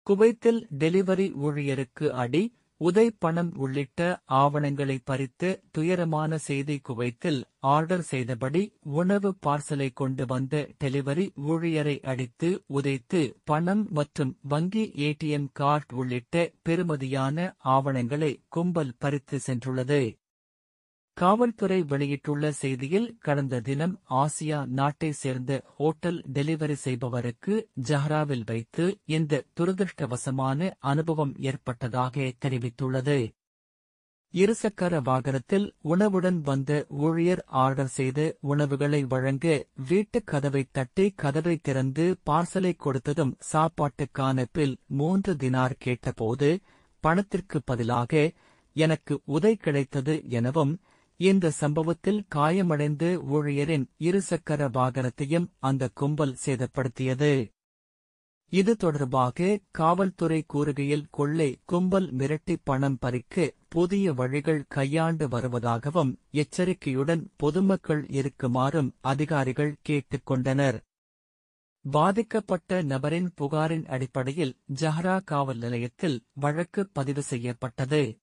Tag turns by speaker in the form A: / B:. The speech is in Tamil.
A: குவைத்தில் டெலிவரி ஊழியருக்கு அடி, உதை பணம் உள்ளிட்ட ஆவணங்களை பறித்து துயரமான செய்தி. குவைத்தில் ஆர்டர் செய்தபடி உணவு பார்சலை கொண்டு வந்த டெலிவரி ஊழியரை அடித்து உதைத்து பணம் மற்றும் வங்கி ஏடிஎம் கார்டு உள்ளிட்ட பெறுமதியான ஆவணங்களை கும்பல் பறித்து சென்றுள்ளது. காவல்துறை வெளியிட்டுள்ள செய்தியில், கடந்த தினம் ஆசியா நாட்டைச் சேர்ந்த ஓட்டல் டெலிவரி செய்பவருக்கு ஜஹ்ராவில் வைத்து இந்த துரதிருஷ்டவசமான அனுபவம் ஏற்பட்டதாக தெரிவித்துள்ளது. இருசக்கர வாகனத்தில் உணவுடன் வந்த ஊழியர் ஆர்டர் செய்த உணவுகளை வழங்க வீட்டுக் கதவைத் தட்டி கதவை திறந்து பார்சலை கொடுத்ததும் சாப்பாட்டுக்கான பில் 3 தினார் கேட்டபோது பணத்திற்கு பதிலாக எனக்கு உதை கிடைத்தது எனவும், இந்த சம்பவத்தில் காயமடைந்த ஊழியரின் இருசக்கர வாகனத்தையும் அந்த கும்பல் சேதப்படுத்தியது. இது தொடர்பாக காவல்துறை கூறுகையில், கொள்ளை கும்பல் மிரட்டி பணம் பறிக்க புதிய வழிகள் கையாண்டு வருவதாகவும் எச்சரிக்கையுடன் பொதுமக்கள் இருக்குமாறும் அதிகாரிகள் கேட்டுக் கொண்டனர். பாதிக்கப்பட்ட நபரின் புகாரின் அடிப்படையில் ஜஹ்ரா காவல் நிலையத்தில் வழக்கு பதிவு செய்யப்பட்டது.